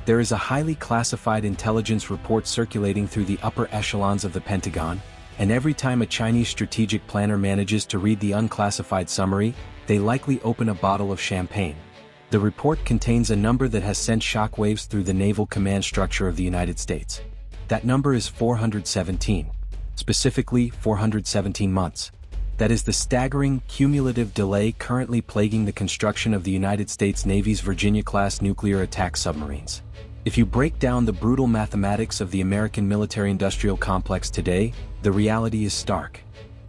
There is a highly classified intelligence report circulating through the upper echelons of the Pentagon, and every time a Chinese strategic planner manages to read the unclassified summary, they likely open a bottle of champagne. The report contains a number that has sent shockwaves through the naval command structure of the United States. That number is 417. Specifically, 417 months. That is the staggering, cumulative delay currently plaguing the construction of the United States Navy's Virginia-class nuclear attack submarines. If you break down the brutal mathematics of the American military-industrial complex today, the reality is stark.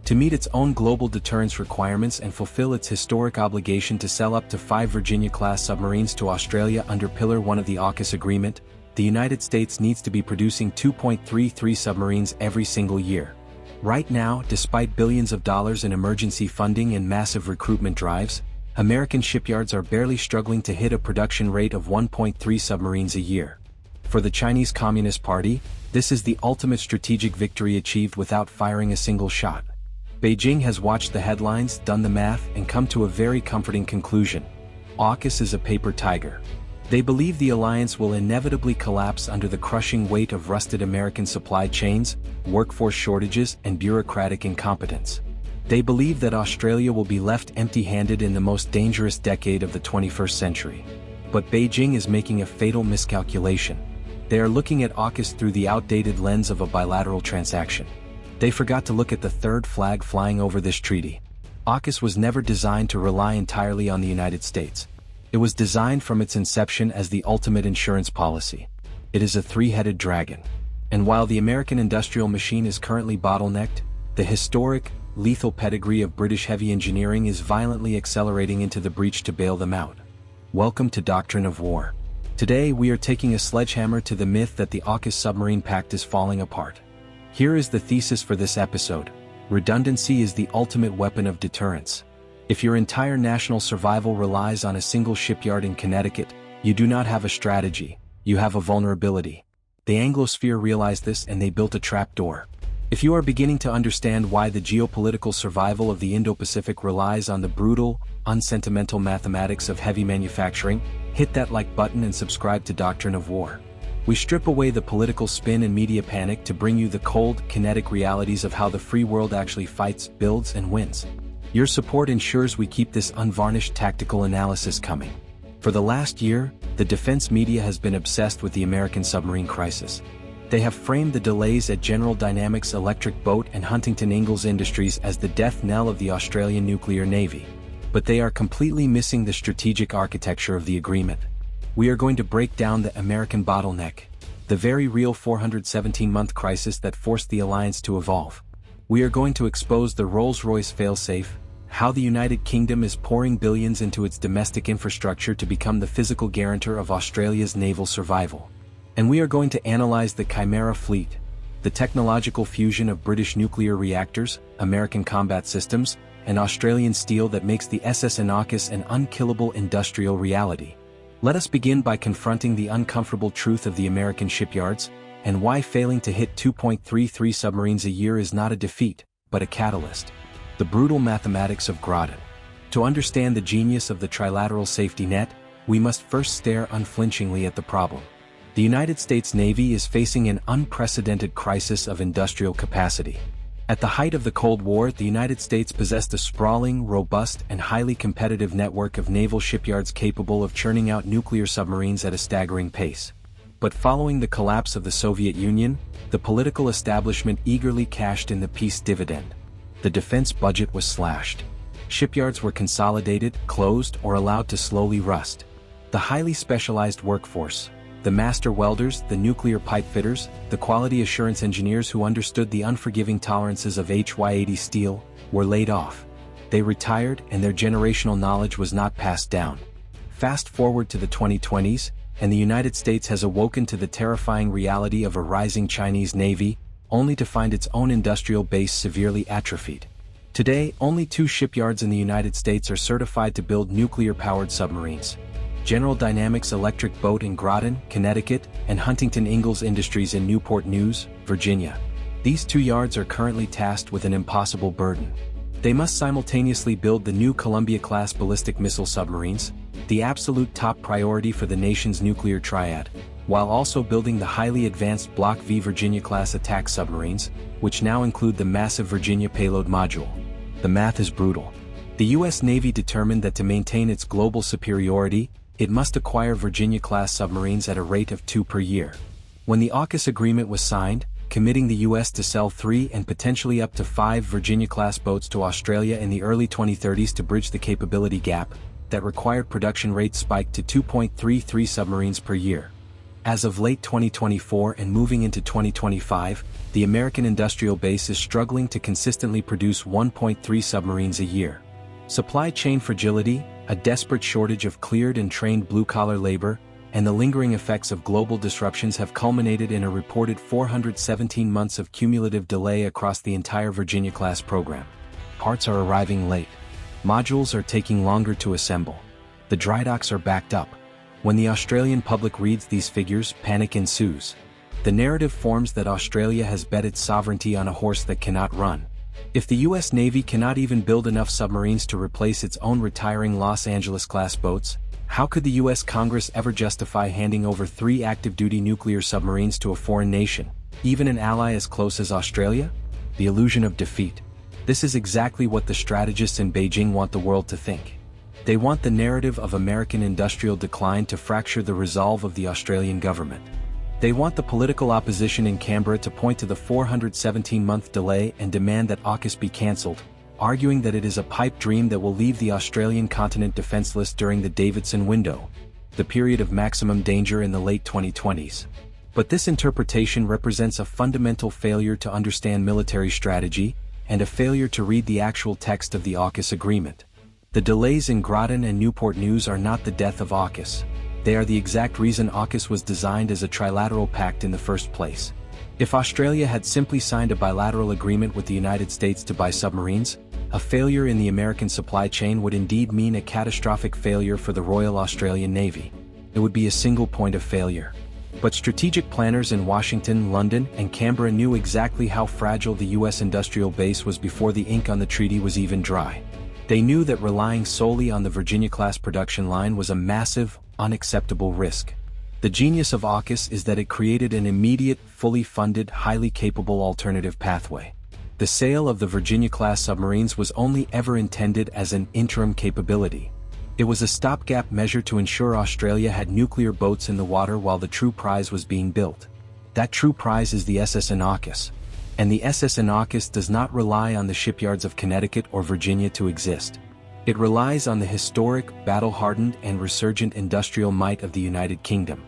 To meet its own global deterrence requirements and fulfill its historic obligation to sell up to 5 Virginia-class submarines to Australia under Pillar 1 of the AUKUS agreement, the United States needs to be producing 2.33 submarines every single year. Right now, despite billions of dollars in emergency funding and massive recruitment drives, American shipyards are barely struggling to hit a production rate of 1.3 submarines a year. For the Chinese Communist Party, this is the ultimate strategic victory achieved without firing a single shot. Beijing has watched the headlines, done the math, and come to a very comforting conclusion. AUKUS is a paper tiger. They believe the alliance will inevitably collapse under the crushing weight of rusted American supply chains, workforce shortages, and bureaucratic incompetence. They believe that Australia will be left empty-handed in the most dangerous decade of the 21st century. But Beijing is making a fatal miscalculation. They are looking at AUKUS through the outdated lens of a bilateral transaction. They forgot to look at the third flag flying over this treaty. AUKUS was never designed to rely entirely on the United States. It was designed from its inception as the ultimate insurance policy. It is a three-headed dragon. And while the American industrial machine is currently bottlenecked, the historic, lethal pedigree of British heavy engineering is violently accelerating into the breach to bail them out. Welcome to Doctrine of War. Today we are taking a sledgehammer to the myth that the AUKUS submarine pact is falling apart. Here is the thesis for this episode. Redundancy is the ultimate weapon of deterrence. If your entire national survival relies on a single shipyard in Connecticut, you do not have a strategy, you have a vulnerability. The Anglosphere realized this and they built a trapdoor. If you are beginning to understand why the geopolitical survival of the Indo-Pacific relies on the brutal, unsentimental mathematics of heavy manufacturing, hit that like button and subscribe to Doctrine of War. We strip away the political spin and media panic to bring you the cold, kinetic realities of how the free world actually fights, builds, and wins. Your support ensures we keep this unvarnished tactical analysis coming. For the last year, the defense media has been obsessed with the American submarine crisis. They have framed the delays at General Dynamics Electric Boat and Huntington Ingalls Industries as the death knell of the Australian nuclear navy. But they are completely missing the strategic architecture of the agreement. We are going to break down the American bottleneck, the very real 417-month crisis that forced the alliance to evolve. We are going to expose the Rolls-Royce failsafe, how the United Kingdom is pouring billions into its domestic infrastructure to become the physical guarantor of Australia's naval survival. And we are going to analyze the Chimera fleet, the technological fusion of British nuclear reactors, American combat systems, and Australian steel that makes the SS AUKUS an unkillable industrial reality. Let us begin by confronting the uncomfortable truth of the American shipyards, and why failing to hit 2.33 submarines a year is not a defeat, but a catalyst. The brutal mathematics of Groton. To understand the genius of the trilateral safety net, we must first stare unflinchingly at the problem. The United States Navy is facing an unprecedented crisis of industrial capacity. At the height of the Cold War, the United States possessed a sprawling, robust, and highly competitive network of naval shipyards capable of churning out nuclear submarines at a staggering pace. But following the collapse of the Soviet Union, the political establishment eagerly cashed in the peace dividend. The defense budget was slashed. Shipyards were consolidated, closed, or allowed to slowly rust. The highly specialized workforce, the master welders, the nuclear pipe fitters, the quality assurance engineers who understood the unforgiving tolerances of HY80 steel, were laid off. They retired and their generational knowledge was not passed down. Fast forward to the 2020s, and the United States has awoken to the terrifying reality of a rising Chinese Navy, only to find its own industrial base severely atrophied. Today, only 2 shipyards in the United States are certified to build nuclear-powered submarines: General Dynamics Electric Boat in Groton, Connecticut, and Huntington Ingalls Industries in Newport News, Virginia. These 2 yards are currently tasked with an impossible burden. They must simultaneously build the new Columbia-class ballistic missile submarines, the absolute top priority for the nation's nuclear triad, while also building the highly advanced Block V Virginia-class attack submarines, which now include the massive Virginia payload module. The math is brutal. The U.S. Navy determined that to maintain its global superiority, it must acquire Virginia-class submarines at a rate of 2 per year. When the AUKUS agreement was signed, committing the U.S. to sell 3 and potentially up to 5 Virginia-class boats to Australia in the early 2030s to bridge the capability gap, that required production rates spiked to 2.33 submarines per year. As of late 2024 and moving into 2025, the American industrial base is struggling to consistently produce 1.3 submarines a year. Supply chain fragility, a desperate shortage of cleared and trained blue-collar labor, and the lingering effects of global disruptions have culminated in a reported 417 months of cumulative delay across the entire Virginia-class program. Parts are arriving late. Modules are taking longer to assemble. The dry docks are backed up. When the Australian public reads these figures, panic ensues. The narrative forms that Australia has bet its sovereignty on a horse that cannot run. If the U.S. Navy cannot even build enough submarines to replace its own retiring Los Angeles-class boats, how could the U.S. Congress ever justify handing over 3 active-duty nuclear submarines to a foreign nation, even an ally as close as Australia? The illusion of defeat. This is exactly what the strategists in Beijing want the world to think. They want the narrative of American industrial decline to fracture the resolve of the Australian government. They want the political opposition in Canberra to point to the 417-month delay and demand that AUKUS be cancelled, arguing that it is a pipe dream that will leave the Australian continent defenseless during the Davidson window, the period of maximum danger in the late 2020s. But this interpretation represents a fundamental failure to understand military strategy, and a failure to read the actual text of the AUKUS agreement. The delays in Groton and Newport News are not the death of AUKUS. They are the exact reason AUKUS was designed as a trilateral pact in the first place. If Australia had simply signed a bilateral agreement with the United States to buy submarines, a failure in the American supply chain would indeed mean a catastrophic failure for the Royal Australian Navy. It would be a single point of failure. But strategic planners in Washington, London, and Canberra knew exactly how fragile the U.S. industrial base was before the ink on the treaty was even dry. They knew that relying solely on the Virginia-class production line was a massive, unacceptable risk. The genius of AUKUS is that it created an immediate, fully funded, highly capable alternative pathway. The sale of the Virginia-class submarines was only ever intended as an interim capability. It was a stopgap measure to ensure Australia had nuclear boats in the water while the true prize was being built. That true prize is the SS AUKUS. And the SS AUKUS does not rely on the shipyards of Connecticut or Virginia to exist. It relies on the historic, battle-hardened and resurgent industrial might of the United Kingdom.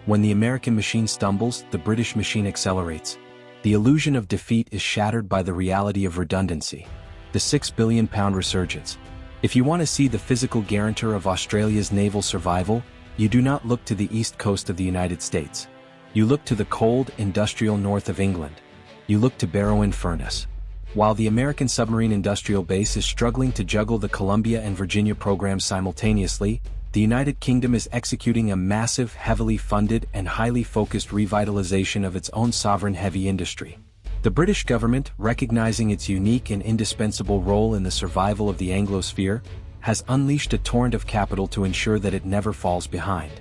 When the American machine stumbles, the British machine accelerates. The illusion of defeat is shattered by the reality of redundancy. The £6 billion resurgence. If you want to see the physical guarantor of Australia's naval survival, you do not look to the east coast of the United States. You look to the cold, industrial north of England. You look to Barrow-in-Furness. While the American submarine industrial base is struggling to juggle the Columbia and Virginia programs simultaneously, the United Kingdom is executing a massive, heavily funded and highly focused revitalization of its own sovereign heavy industry. The British government, recognizing its unique and indispensable role in the survival of the Anglosphere, has unleashed a torrent of capital to ensure that it never falls behind.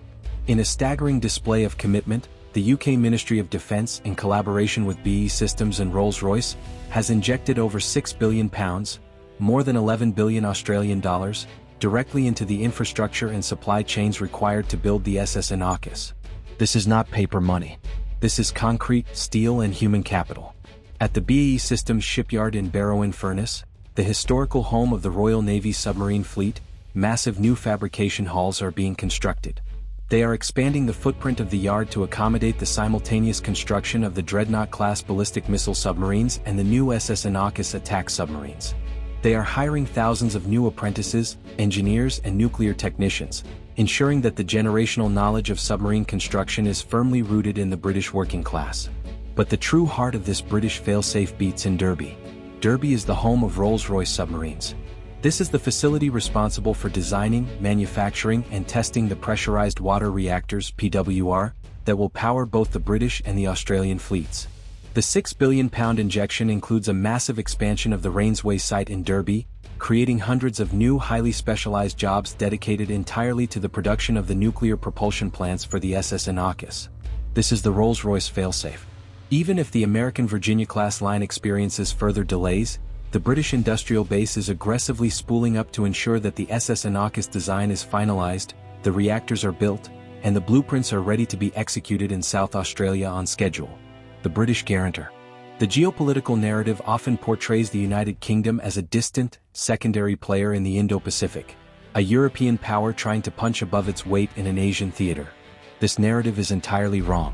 In a staggering display of commitment, the UK Ministry of Defence, in collaboration with BAE Systems and Rolls-Royce, has injected over £6 billion, more than 11 billion Australian dollars, directly into the infrastructure and supply chains required to build the SS AUKUS. This is not paper money. This is concrete, steel and human capital. At the BAE Systems shipyard in Barrow-in-Furness, the historical home of the Royal Navy's submarine fleet, massive new fabrication halls are being constructed. They are expanding the footprint of the yard to accommodate the simultaneous construction of the Dreadnought-class ballistic missile submarines and the new SS AUKUS attack submarines. They are hiring thousands of new apprentices, engineers and nuclear technicians, ensuring that the generational knowledge of submarine construction is firmly rooted in the British working class. But the true heart of this British failsafe beats in Derby. Derby is the home of Rolls-Royce submarines. This is the facility responsible for designing, manufacturing and testing the pressurized water reactors (PWR) that will power both the British and the Australian fleets. The £6 billion injection includes a massive expansion of the Rainsway site in Derby, creating hundreds of new highly specialized jobs dedicated entirely to the production of the nuclear propulsion plants for the SS AUKUS. This is the Rolls-Royce failsafe. Even if the American Virginia-class line experiences further delays, the British industrial base is aggressively spooling up to ensure that the SS AUKUS design is finalized, the reactors are built, and the blueprints are ready to be executed in South Australia on schedule. The British guarantor. The geopolitical narrative often portrays the United Kingdom as a distant, secondary player in the Indo-Pacific, a European power trying to punch above its weight in an Asian theater. This narrative is entirely wrong.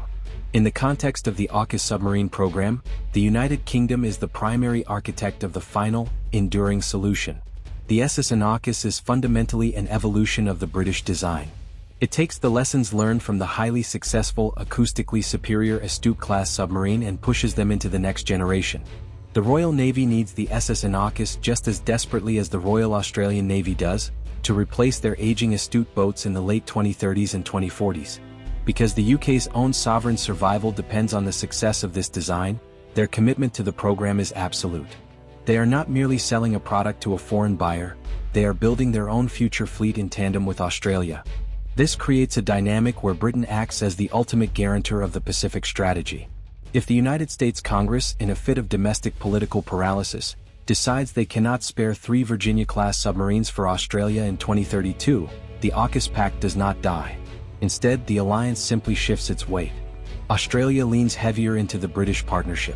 In the context of the AUKUS submarine program, the United Kingdom is the primary architect of the final, enduring solution. The SS AUKUS is fundamentally an evolution of the British design. It takes the lessons learned from the highly successful, acoustically superior Astute-class submarine and pushes them into the next generation. The Royal Navy needs the SS AUKUS just as desperately as the Royal Australian Navy does, to replace their aging Astute boats in the late 2030s and 2040s. Because the UK's own sovereign survival depends on the success of this design, their commitment to the program is absolute. They are not merely selling a product to a foreign buyer, they are building their own future fleet in tandem with Australia. This creates a dynamic where Britain acts as the ultimate guarantor of the Pacific strategy. If the United States Congress, in a fit of domestic political paralysis, decides they cannot spare 3 Virginia-class submarines for Australia in 2032, the AUKUS pact does not die. Instead, the alliance simply shifts its weight. Australia leans heavier into the British partnership.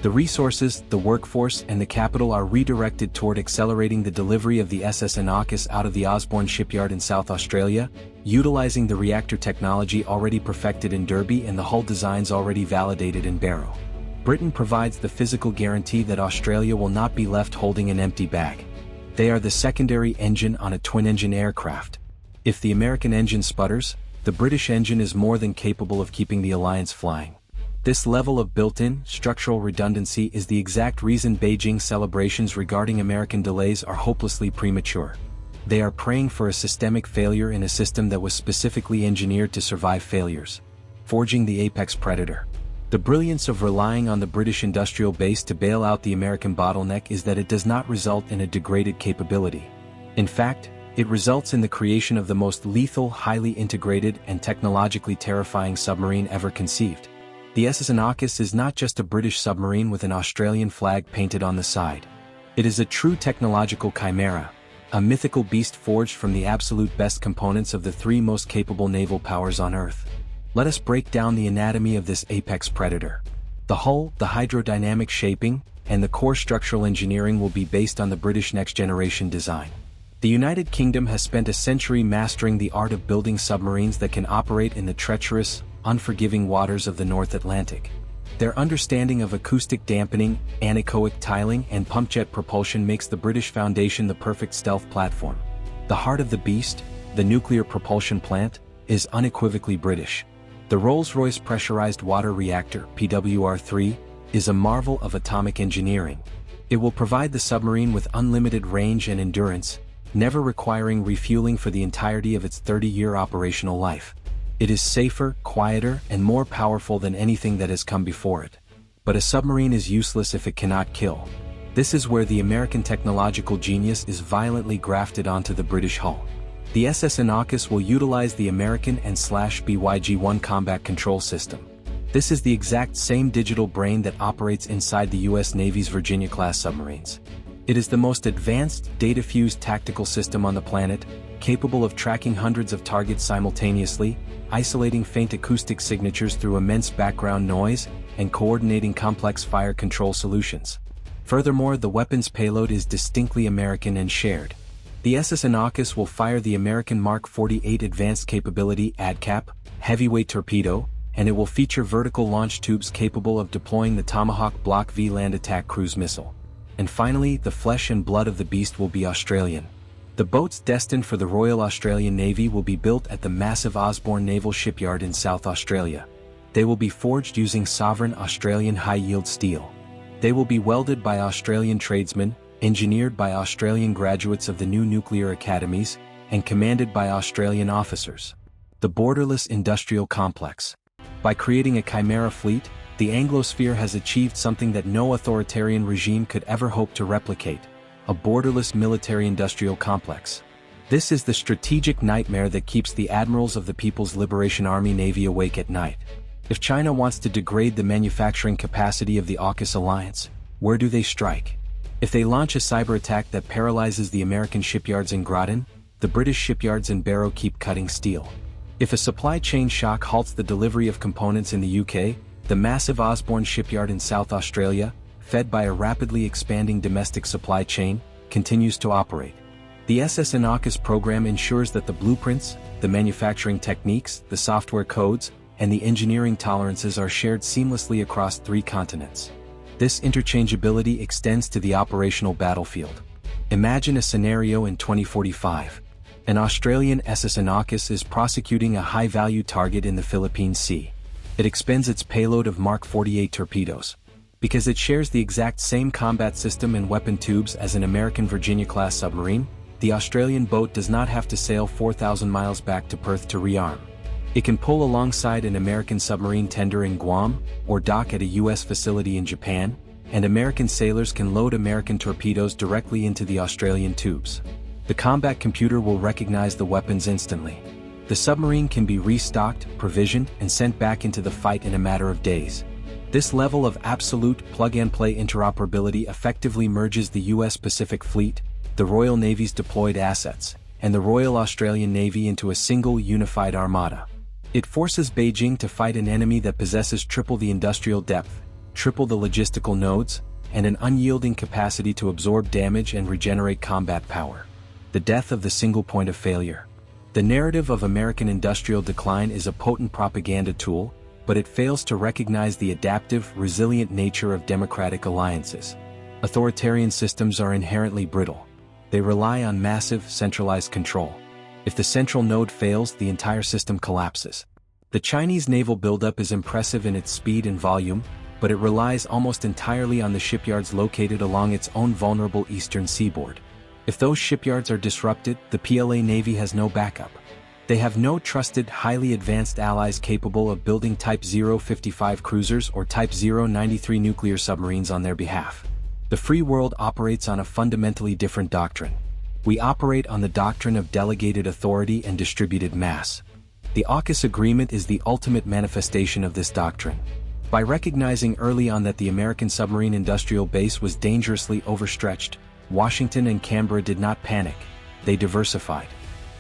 The resources, the workforce, and the capital are redirected toward accelerating the delivery of the SS AUKUS out of the Osborne shipyard in South Australia, utilizing the reactor technology already perfected in Derby and the hull designs already validated in Barrow. Britain provides the physical guarantee that Australia will not be left holding an empty bag. They are the secondary engine on a twin-engine aircraft. If the American engine sputters, the British engine is more than capable of keeping the alliance flying. This level of built-in, structural redundancy is the exact reason Beijing's celebrations regarding American delays are hopelessly premature. They are praying for a systemic failure in a system that was specifically engineered to survive failures. Forging the apex predator. The brilliance of relying on the British industrial base to bail out the American bottleneck is that it does not result in a degraded capability. In fact, it results in the creation of the most lethal, highly integrated, and technologically terrifying submarine ever conceived. The SS AUKUS is not just a British submarine with an Australian flag painted on the side. It is a true technological chimera, a mythical beast forged from the absolute best components of the 3 most capable naval powers on Earth. Let us break down the anatomy of this apex predator. The hull, the hydrodynamic shaping, and the core structural engineering will be based on the British next-generation design. The United Kingdom has spent a century mastering the art of building submarines that can operate in the treacherous, unforgiving waters of the North Atlantic. Their understanding of acoustic dampening, anechoic tiling, and pumpjet propulsion makes the British Foundation the perfect stealth platform. The heart of the beast, the nuclear propulsion plant, is unequivocally British. The Rolls-Royce Pressurized Water Reactor, PWR-3, is a marvel of atomic engineering. It will provide the submarine with unlimited range and endurance, never requiring refueling for the entirety of its 30-year operational life. It is safer, quieter, and more powerful than anything that has come before it. But a submarine is useless if it cannot kill. This is where the American technological genius is violently grafted onto the British hull. The SS AUKUS will utilize the American and /BYG-1 combat control system. This is the exact same digital brain that operates inside the U.S. Navy's Virginia-class submarines. It is the most advanced, data-fused tactical system on the planet, capable of tracking hundreds of targets simultaneously, isolating faint acoustic signatures through immense background noise, and coordinating complex fire control solutions. Furthermore, the weapon's payload is distinctly American and shared. The SS AUKUS will fire the American Mark 48 Advanced Capability ADCAP heavyweight torpedo, and it will feature vertical launch tubes capable of deploying the Tomahawk Block V land attack cruise missile. And finally, the flesh and blood of the beast will be Australian. The boats destined for the Royal Australian Navy will be built at the massive Osborne Naval Shipyard in South Australia. They will be forged using sovereign Australian high-yield steel. They will be welded by Australian tradesmen, engineered by Australian graduates of the new nuclear academies, and commanded by Australian officers. The borderless industrial complex. By creating a Chimera fleet, the Anglosphere has achieved something that no authoritarian regime could ever hope to replicate: a borderless military-industrial complex. This is the strategic nightmare that keeps the admirals of the People's Liberation Army Navy awake at night. If China wants to degrade the manufacturing capacity of the AUKUS alliance, where do they strike? If they launch a cyber attack that paralyzes the American shipyards in Groton, the British shipyards in Barrow keep cutting steel. If a supply chain shock halts the delivery of components in the UK, the massive Osborne shipyard in South Australia, fed by a rapidly expanding domestic supply chain, continues to operate. The SS and AUKUS program ensures that the blueprints, the manufacturing techniques, the software codes, and the engineering tolerances are shared seamlessly across 3 continents. This interchangeability extends to the operational battlefield. Imagine a scenario in 2045. An Australian SS and AUKUS is prosecuting a high-value target in the Philippine Sea. It expends its payload of Mark 48 torpedoes. Because it shares the exact same combat system and weapon tubes as an American Virginia-class submarine, the Australian boat does not have to sail 4,000 miles back to Perth to rearm. It can pull alongside an American submarine tender in Guam, or dock at a U.S. facility in Japan, and American sailors can load American torpedoes directly into the Australian tubes. The combat computer will recognize the weapons instantly. The submarine can be restocked, provisioned, and sent back into the fight in a matter of days. This level of absolute plug-and-play interoperability effectively merges the U.S. Pacific Fleet, the Royal Navy's deployed assets, and the Royal Australian Navy into a single unified armada. It forces Beijing to fight an enemy that possesses triple the industrial depth, triple the logistical nodes, and an unyielding capacity to absorb damage and regenerate combat power. The death of the single point of failure. The narrative of American industrial decline is a potent propaganda tool, but it fails to recognize the adaptive, resilient nature of democratic alliances. Authoritarian systems are inherently brittle. They rely on massive, centralized control. If the central node fails, the entire system collapses. The Chinese naval buildup is impressive in its speed and volume, but it relies almost entirely on the shipyards located along its own vulnerable eastern seaboard. If those shipyards are disrupted, the PLA Navy has no backup. They have no trusted, highly advanced allies capable of building Type 055 cruisers or Type 093 nuclear submarines on their behalf. The free world operates on a fundamentally different doctrine. We operate on the doctrine of delegated authority and distributed mass. The AUKUS agreement is the ultimate manifestation of this doctrine. By recognizing early on that the American submarine industrial base was dangerously overstretched, Washington and Canberra did not panic. They diversified.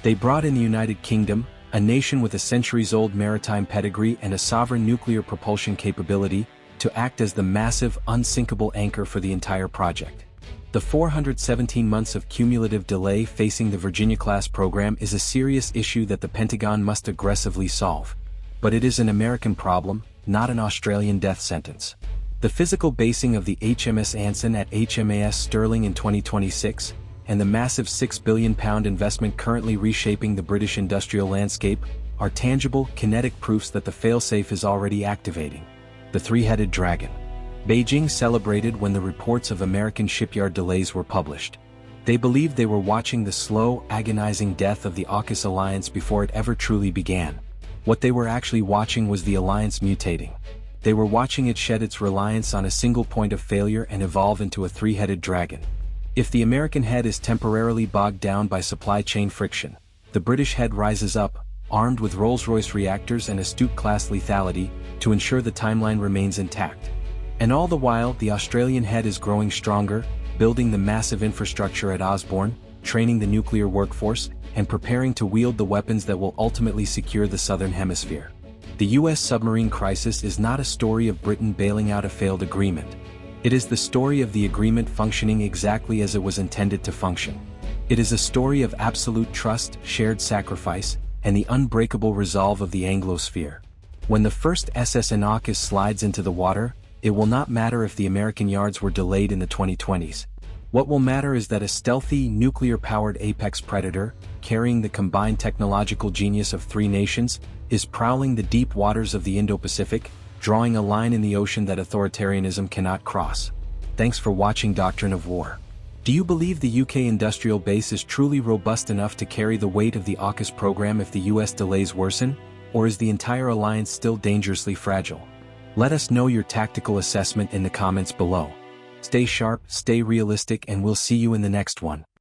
They brought in the United Kingdom, a nation with a centuries-old maritime pedigree and a sovereign nuclear propulsion capability, to act as the massive, unsinkable anchor for the entire project. The 417 months of cumulative delay facing the Virginia-class program is a serious issue that the Pentagon must aggressively solve. But it is an American problem, not an Australian death sentence. The physical basing of the HMS Anson at HMAS Stirling in 2026, and the massive £6 billion investment currently reshaping the British industrial landscape, are tangible, kinetic proofs that the failsafe is already activating. The three-headed dragon. Beijing celebrated when the reports of American shipyard delays were published. They believed they were watching the slow, agonizing death of the AUKUS alliance before it ever truly began. What they were actually watching was the alliance mutating. They were watching it shed its reliance on a single point of failure and evolve into a three-headed dragon. If the American head is temporarily bogged down by supply chain friction, the British head rises up, armed with Rolls-Royce reactors and Astute-class lethality, to ensure the timeline remains intact. And all the while, the Australian head is growing stronger, building the massive infrastructure at Osborne, training the nuclear workforce, and preparing to wield the weapons that will ultimately secure the Southern Hemisphere. The U.S. submarine crisis is not a story of Britain bailing out a failed agreement. It is the story of the agreement functioning exactly as it was intended to function. It is a story of absolute trust, shared sacrifice, and the unbreakable resolve of the Anglosphere. When the first SS and AUKUS slides into the water, it will not matter if the American yards were delayed in the 2020s. What will matter is that a stealthy, nuclear-powered apex predator, carrying the combined technological genius of 3 nations, is prowling the deep waters of the Indo-Pacific, drawing a line in the ocean that authoritarianism cannot cross. Thanks for watching Doctrine of War. Do you believe the UK industrial base is truly robust enough to carry the weight of the AUKUS program if the US delays worsen, or is the entire alliance still dangerously fragile? Let us know your tactical assessment in the comments below. Stay sharp, stay realistic, and we'll see you in the next one.